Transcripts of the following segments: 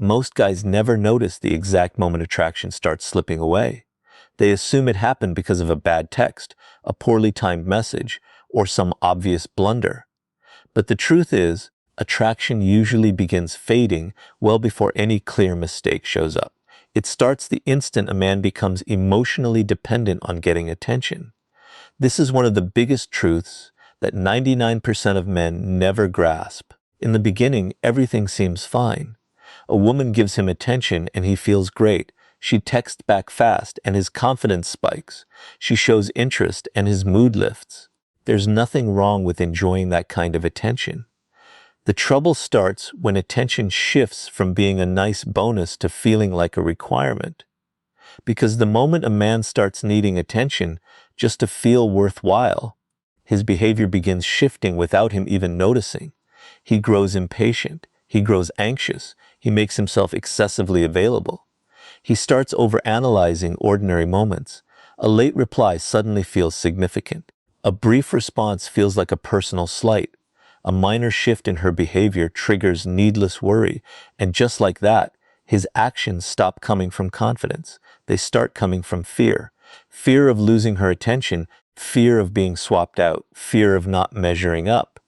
Most guys never notice the exact moment attraction starts slipping away. They assume it happened because of a bad text, a poorly timed message, or some obvious blunder. But the truth is, attraction usually begins fading well before any clear mistake shows up. It starts the instant a man becomes emotionally dependent on getting attention. This is one of the biggest truths that 99% of men never grasp. In the beginning, everything seems fine. A woman gives him attention and he feels great. She texts back fast and his confidence spikes. She shows interest and his mood lifts. There's nothing wrong with enjoying that kind of attention. The trouble starts when attention shifts from being a nice bonus to feeling like a requirement. Because the moment a man starts needing attention just to feel worthwhile, his behavior begins shifting without him even noticing. He grows impatient. He grows anxious. He makes himself excessively available. He starts overanalyzing ordinary moments. A late reply suddenly feels significant. A brief response feels like a personal slight. A minor shift in her behavior triggers needless worry, and just like that, his actions stop coming from confidence. They start coming from fear. Fear of losing her attention, fear of being swapped out, fear of not measuring up.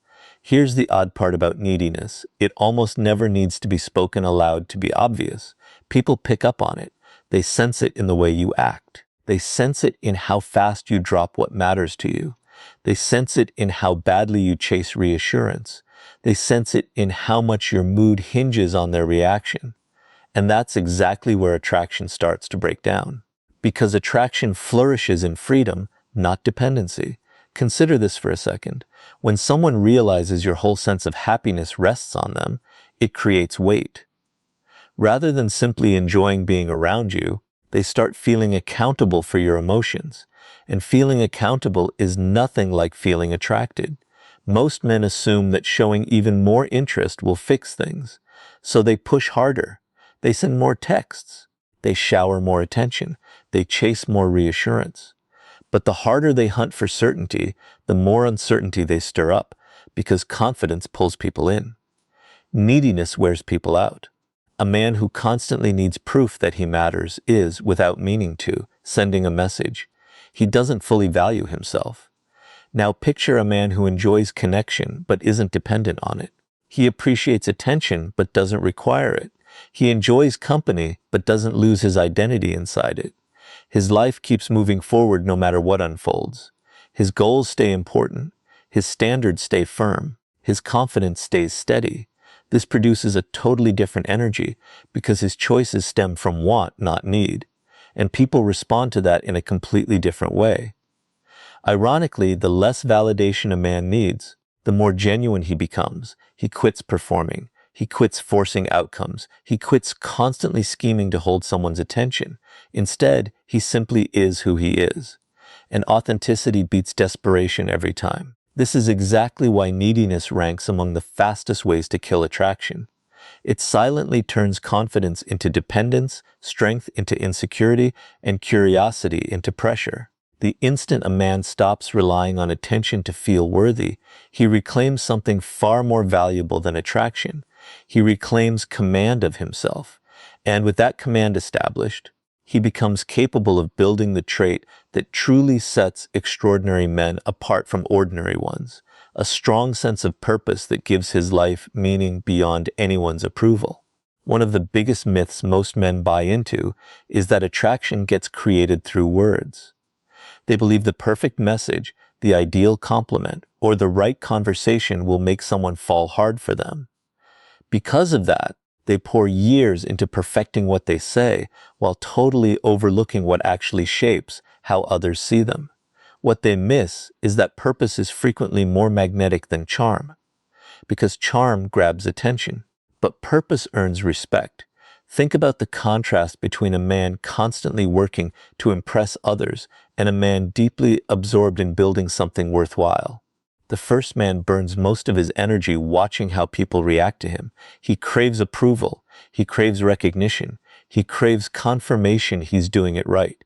Here's the odd part about neediness. It almost never needs to be spoken aloud to be obvious. People pick up on it. They sense it in the way you act. They sense it in how fast you drop what matters to you. They sense it in how badly you chase reassurance. They sense it in how much your mood hinges on their reaction. And that's exactly where attraction starts to break down. Because attraction flourishes in freedom, not dependency. Consider this for a second. When someone realizes your whole sense of happiness rests on them, it creates weight. Rather than simply enjoying being around you, they start feeling accountable for your emotions. And feeling accountable is nothing like feeling attracted. Most men assume that showing even more interest will fix things. So they push harder. They send more texts. They shower more attention. They chase more reassurance. But the harder they hunt for certainty, the more uncertainty they stir up, because confidence pulls people in. Neediness wears people out. A man who constantly needs proof that he matters is, without meaning to, sending a message. He doesn't fully value himself. Now picture a man who enjoys connection but isn't dependent on it. He appreciates attention but doesn't require it. He enjoys company but doesn't lose his identity inside it. His life keeps moving forward no matter what unfolds. His goals stay important. His standards stay firm. His confidence stays steady. This produces a totally different energy because his choices stem from want, not need. And people respond to that in a completely different way. Ironically, the less validation a man needs, the more genuine he becomes. He quits performing. He quits forcing outcomes. He quits constantly scheming to hold someone's attention. Instead, he simply is who he is. And authenticity beats desperation every time. This is exactly why neediness ranks among the fastest ways to kill attraction. It silently turns confidence into dependence, strength into insecurity, and curiosity into pressure. The instant a man stops relying on attention to feel worthy, he reclaims something far more valuable than attraction. He reclaims command of himself. And with that command established, he becomes capable of building the trait that truly sets extraordinary men apart from ordinary ones, a strong sense of purpose that gives his life meaning beyond anyone's approval. One of the biggest myths most men buy into is that attraction gets created through words. They believe the perfect message, the ideal compliment, or the right conversation will make someone fall hard for them. Because of that, they pour years into perfecting what they say while totally overlooking what actually shapes how others see them. What they miss is that purpose is frequently more magnetic than charm, because charm grabs attention, but purpose earns respect. Think about the contrast between a man constantly working to impress others and a man deeply absorbed in building something worthwhile. The first man burns most of his energy watching how people react to him. He craves approval. He craves recognition. He craves confirmation he's doing it right.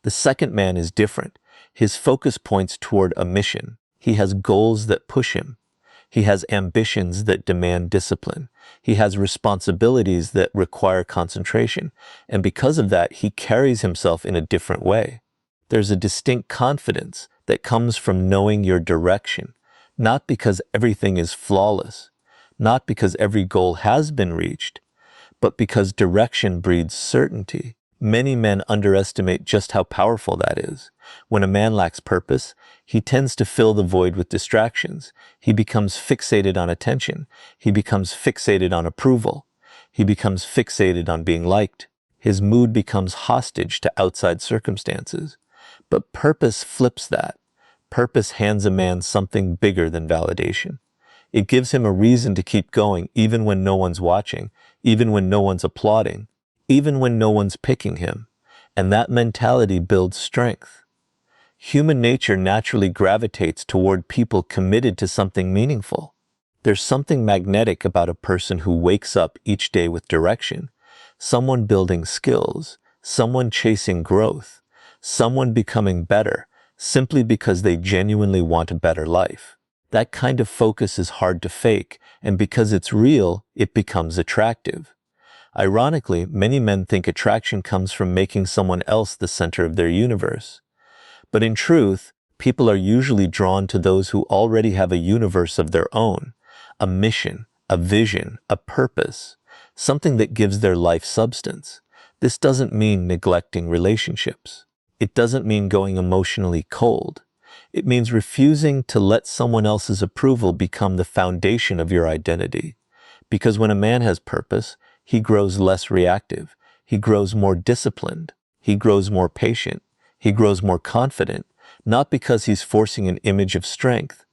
The second man is different. His focus points toward a mission. He has goals that push him. He has ambitions that demand discipline. He has responsibilities that require concentration. And because of that, he carries himself in a different way. There's a distinct confidence that comes from knowing your direction, not because everything is flawless, not because every goal has been reached, but because direction breeds certainty. Many men underestimate just how powerful that is. When a man lacks purpose, he tends to fill the void with distractions. He becomes fixated on attention. He becomes fixated on approval. He becomes fixated on being liked. His mood becomes hostage to outside circumstances. But purpose flips that. Purpose hands a man something bigger than validation. It gives him a reason to keep going even when no one's watching, even when no one's applauding, even when no one's picking him. And that mentality builds strength. Human nature naturally gravitates toward people committed to something meaningful. There's something magnetic about a person who wakes up each day with direction, someone building skills, someone chasing growth, someone becoming better simply because they genuinely want a better life. That kind of focus is hard to fake, and because it's real, it becomes attractive. Ironically, many men think attraction comes from making someone else the center of their universe. But in truth, people are usually drawn to those who already have a universe of their own, a mission, a vision, a purpose, something that gives their life substance. This doesn't mean neglecting relationships. It doesn't mean going emotionally cold. It means refusing to let someone else's approval become the foundation of your identity. Because when a man has purpose, he grows less reactive. He grows more disciplined. He grows more patient. He grows more confident, not because he's forcing an image of strength,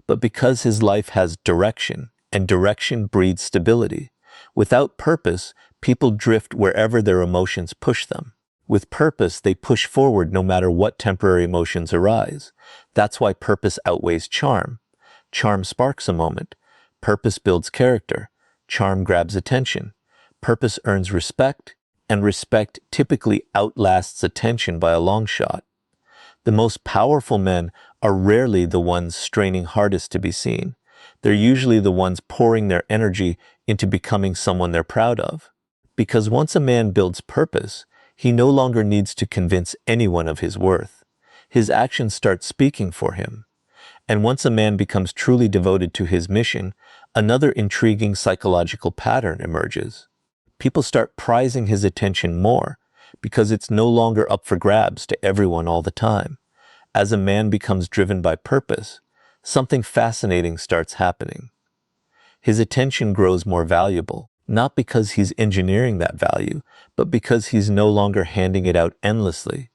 but because his life has direction, and direction breeds stability. Without purpose, people drift wherever their emotions push them. With purpose, they push forward no matter what temporary emotions arise. That's why purpose outweighs charm. Charm sparks a moment. Purpose builds character. Charm grabs attention. Purpose earns respect, and respect typically outlasts attention by a long shot. The most powerful men are rarely the ones straining hardest to be seen. They're usually the ones pouring their energy into becoming someone they're proud of. Because once a man builds purpose, he no longer needs to convince anyone of his worth. His actions start speaking for him. And once a man becomes truly devoted to his mission, another intriguing psychological pattern emerges. People start prizing his attention more because it's no longer up for grabs to everyone all the time. As a man becomes driven by purpose, something fascinating starts happening. His attention grows more valuable, not because he's engineering that value, but because he's no longer handing it out endlessly.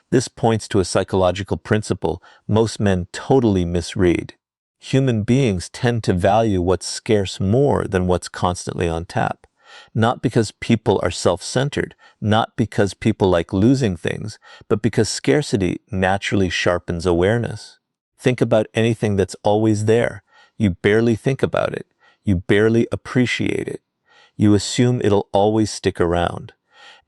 This points to a psychological principle most men totally misread. Human beings tend to value what's scarce more than what's constantly on tap. Not because people are self-centered, not because people like losing things, but because scarcity naturally sharpens awareness. Think about anything that's always there. You barely think about it. You barely appreciate it. You assume it'll always stick around.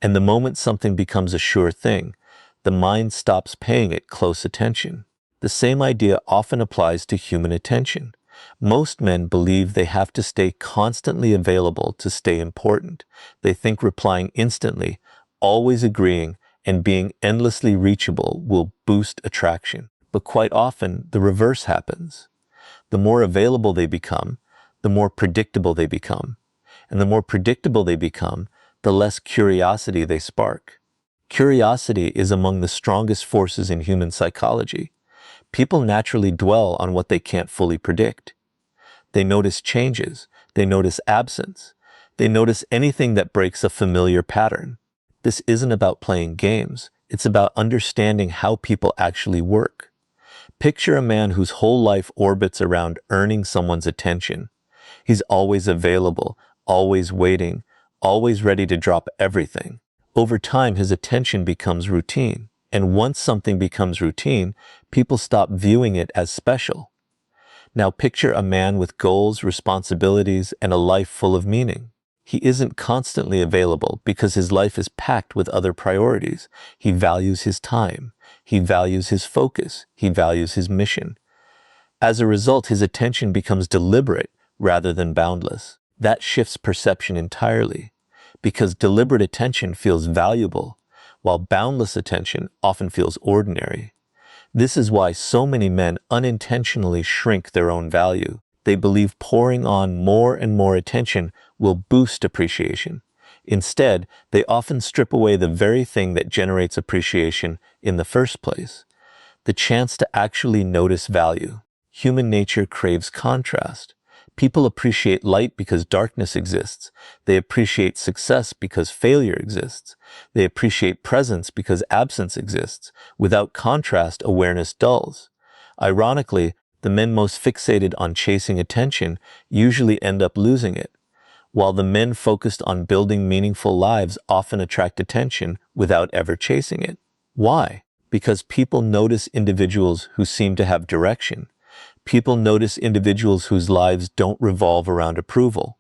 And the moment something becomes a sure thing, the mind stops paying it close attention. The same idea often applies to human attention. Most men believe they have to stay constantly available to stay important. They think replying instantly, always agreeing, and being endlessly reachable will boost attraction. But quite often, the reverse happens. The more available they become, the more predictable they become. And the more predictable they become, the less curiosity they spark. Curiosity is among the strongest forces in human psychology. People naturally dwell on what they can't fully predict. They notice changes. They notice absence. They notice anything that breaks a familiar pattern. This isn't about playing games. It's about understanding how people actually work. Picture a man whose whole life orbits around earning someone's attention. He's always available, always waiting, always ready to drop everything. Over time, his attention becomes routine. And once something becomes routine, people stop viewing it as special. Now picture a man with goals, responsibilities, and a life full of meaning. He isn't constantly available because his life is packed with other priorities. He values his time. He values his focus. He values his mission. As a result, his attention becomes deliberate rather than boundless. That shifts perception entirely, because deliberate attention feels valuable, while boundless attention often feels ordinary. This is why so many men unintentionally shrink their own value. They believe pouring on more and more attention will boost appreciation. Instead, they often strip away the very thing that generates appreciation in the first place: the chance to actually notice value. Human nature craves contrast. People appreciate light because darkness exists. They appreciate success because failure exists. They appreciate presence because absence exists. Without contrast, awareness dulls. Ironically, the men most fixated on chasing attention usually end up losing it, while the men focused on building meaningful lives often attract attention without ever chasing it. Why? Because people notice individuals who seem to have direction. People notice individuals whose lives don't revolve around approval.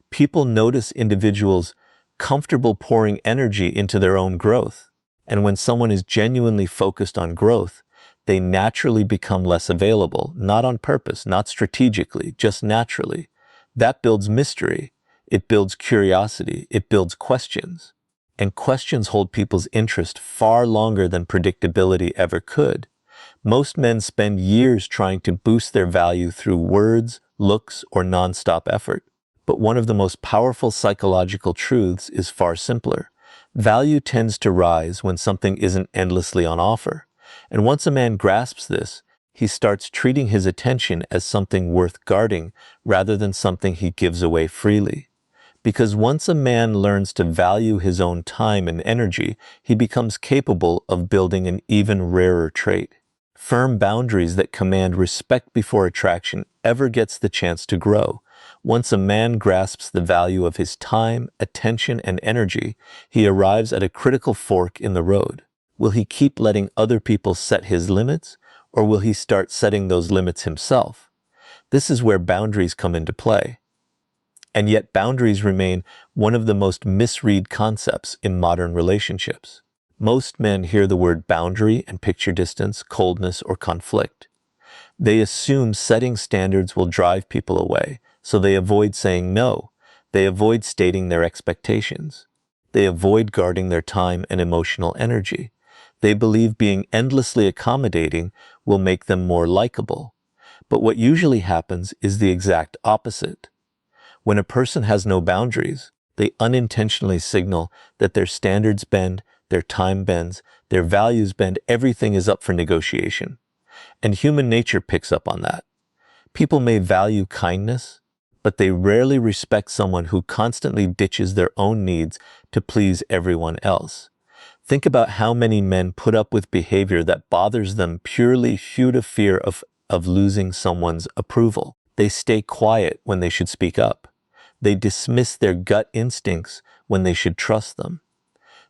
People notice individuals comfortable pouring energy into their own growth. And when someone is genuinely focused on growth, they naturally become less available, not on purpose, not strategically, just naturally. That builds mystery. It builds curiosity. It builds questions. And questions hold people's interest far longer than predictability ever could. Most men spend years trying to boost their value through words, looks, or nonstop effort. But one of the most powerful psychological truths is far simpler. Value tends to rise when something isn't endlessly on offer. And once a man grasps this, he starts treating his attention as something worth guarding rather than something he gives away freely. Because once a man learns to value his own time and energy, he becomes capable of building an even rarer trait. Firm boundaries that command respect before attraction ever gets the chance to grow. Once a man grasps the value of his time, attention, and energy, he arrives at a critical fork in the road. Will he keep letting other people set his limits, or will he start setting those limits himself? This is where boundaries come into play. And yet boundaries remain one of the most misread concepts in modern relationships. Most men hear the word boundary and picture distance, coldness, or conflict. They assume setting standards will drive people away, so they avoid saying no. They avoid stating their expectations. They avoid guarding their time and emotional energy. They believe being endlessly accommodating will make them more likable. But what usually happens is the exact opposite. When a person has no boundaries, they unintentionally signal that their standards bend, their time bends, their values bend, everything is up for negotiation. And human nature picks up on that. People may value kindness, but they rarely respect someone who constantly ditches their own needs to please everyone else. Think about how many men put up with behavior that bothers them purely due to fear of losing someone's approval. They stay quiet when they should speak up. They dismiss their gut instincts when they should trust them.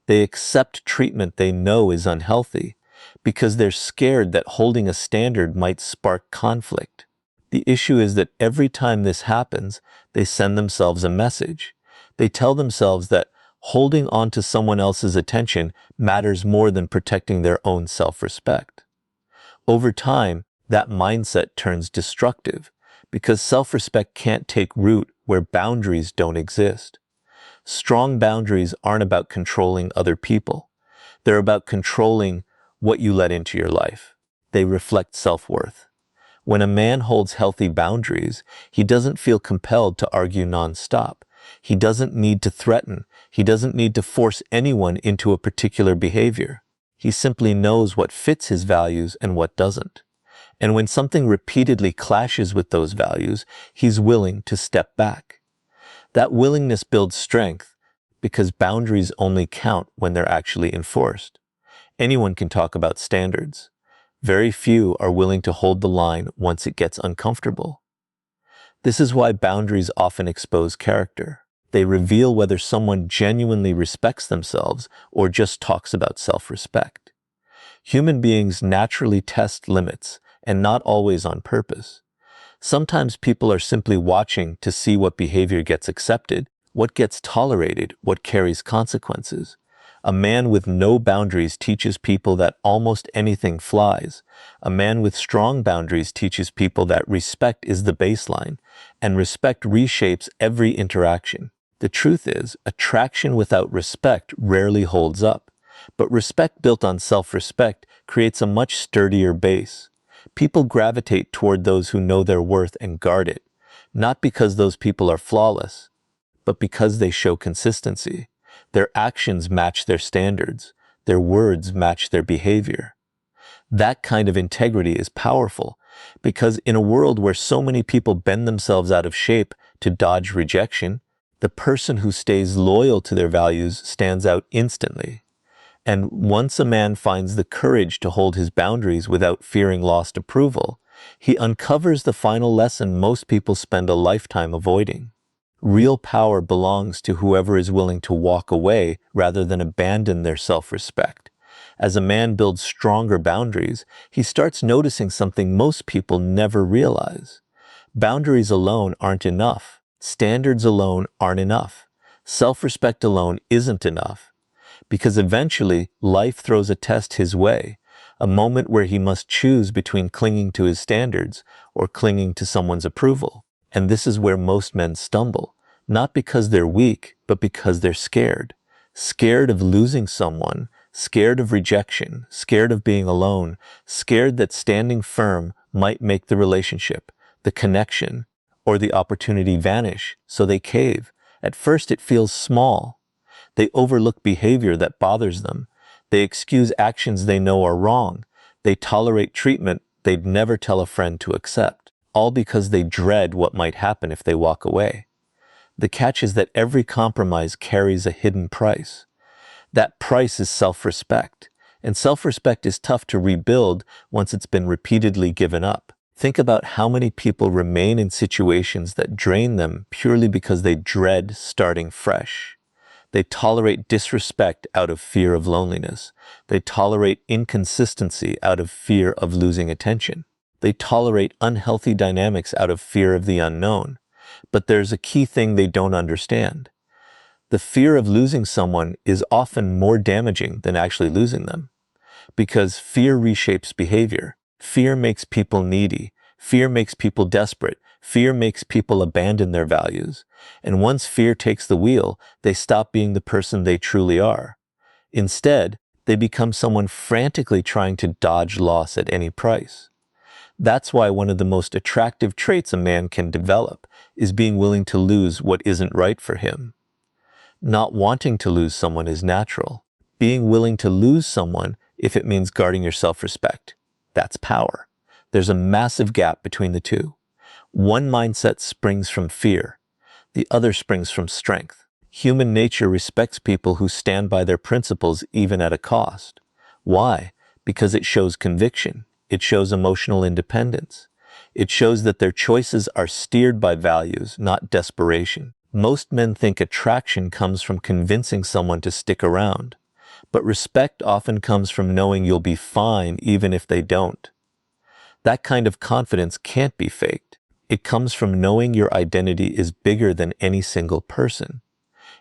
They accept treatment they know is unhealthy because they're scared that holding a standard might spark conflict. The issue is that every time this happens, they send themselves a message. They tell themselves that holding on to someone else's attention matters more than protecting their own self-respect. Over time, that mindset turns destructive because self-respect can't take root where boundaries don't exist. Strong boundaries aren't about controlling other people. They're about controlling what you let into your life. They reflect self-worth. When a man holds healthy boundaries, he doesn't feel compelled to argue nonstop. He doesn't need to threaten. He doesn't need to force anyone into a particular behavior. He simply knows what fits his values and what doesn't. And when something repeatedly clashes with those values, he's willing to step back. That willingness builds strength because boundaries only count when they're actually enforced. Anyone can talk about standards. Very few are willing to hold the line once it gets uncomfortable. This is why boundaries often expose character. They reveal whether someone genuinely respects themselves or just talks about self-respect. Human beings naturally test limits, and not always on purpose. Sometimes people are simply watching to see what behavior gets accepted, what gets tolerated, what carries consequences. A man with no boundaries teaches people that almost anything flies. A man with strong boundaries teaches people that respect is the baseline, and respect reshapes every interaction. The truth is, attraction without respect rarely holds up, but respect built on self-respect creates a much sturdier base. People gravitate toward those who know their worth and guard it, not because those people are flawless, but because they show consistency. Their actions match their standards. Their words match their behavior. That kind of integrity is powerful because in a world where so many people bend themselves out of shape to dodge rejection, the person who stays loyal to their values stands out instantly. And once a man finds the courage to hold his boundaries without fearing lost approval, he uncovers the final lesson most people spend a lifetime avoiding. Real power belongs to whoever is willing to walk away rather than abandon their self-respect. As a man builds stronger boundaries, he starts noticing something most people never realize. Boundaries alone aren't enough. Standards alone aren't enough. Self-respect alone isn't enough. Because eventually, life throws a test his way, a moment where he must choose between clinging to his standards or clinging to someone's approval. And this is where most men stumble, not because they're weak, but because they're scared. Scared of losing someone, scared of rejection, scared of being alone, scared that standing firm might make the relationship, the connection, or the opportunity vanish, so they cave. At first it feels small. They overlook behavior that bothers them. They excuse actions they know are wrong. They tolerate treatment they'd never tell a friend to accept, all because they dread what might happen if they walk away. The catch is that every compromise carries a hidden price. That price is self-respect, and self-respect is tough to rebuild once it's been repeatedly given up. Think about how many people remain in situations that drain them purely because they dread starting fresh. They tolerate disrespect out of fear of loneliness. They tolerate inconsistency out of fear of losing attention. They tolerate unhealthy dynamics out of fear of the unknown. But there's a key thing they don't understand. The fear of losing someone is often more damaging than actually losing them. Because fear reshapes behavior. Fear makes people needy. Fear makes people desperate. Fear makes people abandon their values. And once fear takes the wheel, they stop being the person they truly are. Instead, they become someone frantically trying to dodge loss at any price. That's why one of the most attractive traits a man can develop is being willing to lose what isn't right for him. Not wanting to lose someone is natural. Being willing to lose someone, if it means guarding your self-respect, that's power. There's a massive gap between the two. One mindset springs from fear. The other springs from strength. Human nature respects people who stand by their principles even at a cost. Why? Because it shows conviction. It shows emotional independence. It shows that their choices are steered by values, not desperation. Most men think attraction comes from convincing someone to stick around. But respect often comes from knowing you'll be fine even if they don't. That kind of confidence can't be faked. It comes from knowing your identity is bigger than any single person.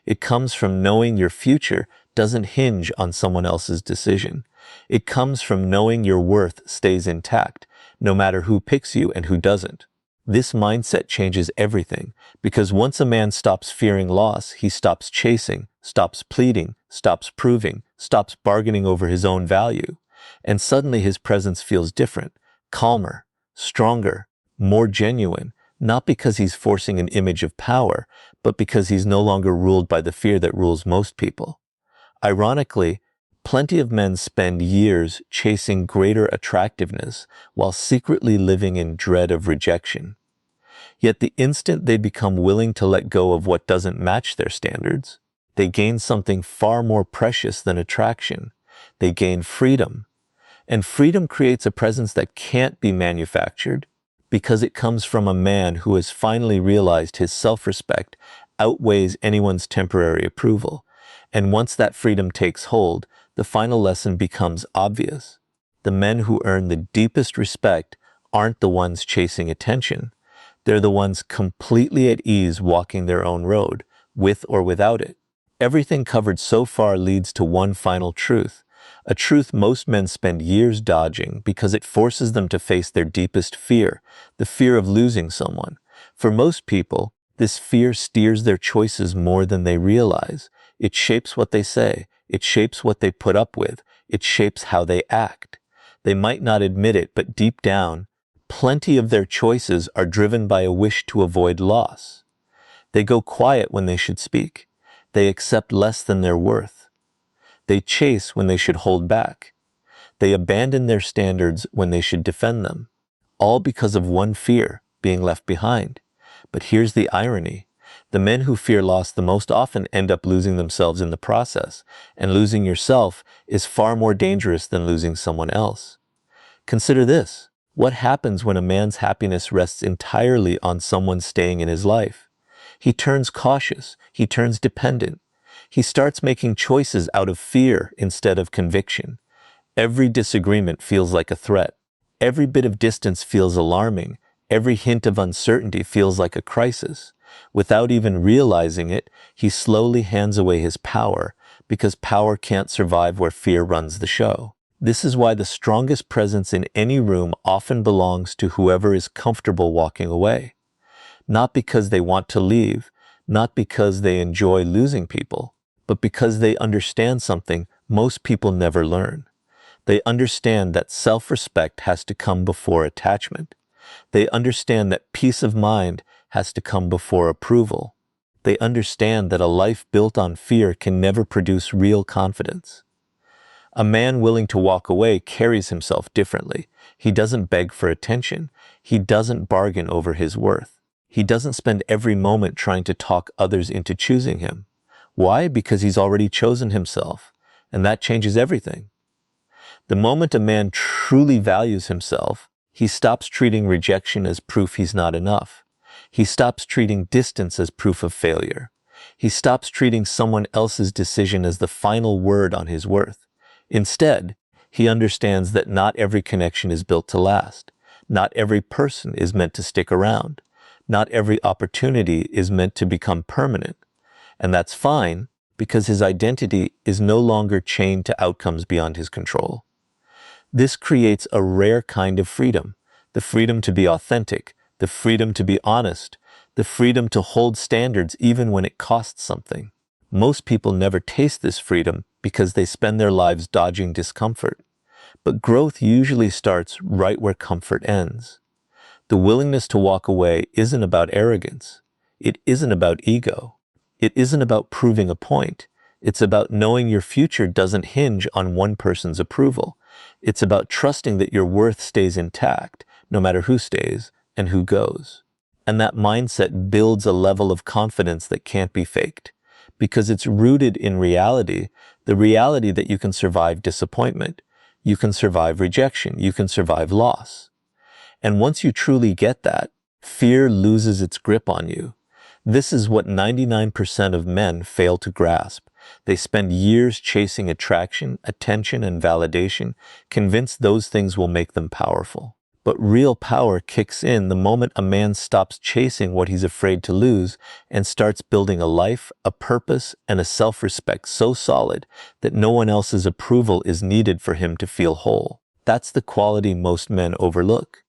It comes from knowing your future doesn't hinge on someone else's decision. It comes from knowing your worth stays intact, no matter who picks you and who doesn't. This mindset changes everything, because once a man stops fearing loss, he stops chasing, stops pleading, stops proving, stops bargaining over his own value. And suddenly his presence feels different, calmer, stronger, more genuine, not because he's forcing an image of power, but because he's no longer ruled by the fear that rules most people. Ironically, plenty of men spend years chasing greater attractiveness while secretly living in dread of rejection. Yet the instant they become willing to let go of what doesn't match their standards, they gain something far more precious than attraction. They gain freedom. And freedom creates a presence that can't be manufactured because it comes from a man who has finally realized his self-respect outweighs anyone's temporary approval. And once that freedom takes hold, the final lesson becomes obvious. The men who earn the deepest respect aren't the ones chasing attention. They're the ones completely at ease walking their own road, with or without it. Everything covered so far leads to one final truth, a truth most men spend years dodging because it forces them to face their deepest fear, the fear of losing someone. For most people, this fear steers their choices more than they realize. It shapes what they say, it shapes what they put up with, it shapes how they act. They might not admit it, but deep down, plenty of their choices are driven by a wish to avoid loss. They go quiet when they should speak. They accept less than their worth. They chase when they should hold back. They abandon their standards when they should defend them. All because of one fear, being left behind. But here's the irony. The men who fear loss the most often end up losing themselves in the process, and losing yourself is far more dangerous than losing someone else. Consider this. What happens when a man's happiness rests entirely on someone staying in his life? He turns cautious, he turns dependent. He starts making choices out of fear instead of conviction. Every disagreement feels like a threat. Every bit of distance feels alarming. Every hint of uncertainty feels like a crisis. Without even realizing it, he slowly hands away his power, because power can't survive where fear runs the show. This is why the strongest presence in any room often belongs to whoever is comfortable walking away. Not because they want to leave, not because they enjoy losing people, but because they understand something most people never learn. They understand that self-respect has to come before attachment. They understand that peace of mind has to come before approval. They understand that a life built on fear can never produce real confidence. A man willing to walk away carries himself differently. He doesn't beg for attention. He doesn't bargain over his worth. He doesn't spend every moment trying to talk others into choosing him. Why? Because he's already chosen himself, and that changes everything. The moment a man truly values himself, he stops treating rejection as proof he's not enough. He stops treating distance as proof of failure. He stops treating someone else's decision as the final word on his worth. Instead, he understands that not every connection is built to last. Not every person is meant to stick around. Not every opportunity is meant to become permanent. And that's fine, because his identity is no longer chained to outcomes beyond his control. This creates a rare kind of freedom, the freedom to be authentic, the freedom to be honest, the freedom to hold standards even when it costs something. Most people never taste this freedom because they spend their lives dodging discomfort. But growth usually starts right where comfort ends. The willingness to walk away isn't about arrogance. It isn't about ego. It isn't about proving a point. It's about knowing your future doesn't hinge on one person's approval. It's about trusting that your worth stays intact, no matter who stays and who goes. And that mindset builds a level of confidence that can't be faked, because it's rooted in reality, the reality that you can survive disappointment, you can survive rejection, you can survive loss. And once you truly get that, fear loses its grip on you. This is what 99% of men fail to grasp. They spend years chasing attraction, attention, and validation, convinced those things will make them powerful. But real power kicks in the moment a man stops chasing what he's afraid to lose and starts building a life, a purpose, and a self-respect so solid that no one else's approval is needed for him to feel whole. That's the quality most men overlook.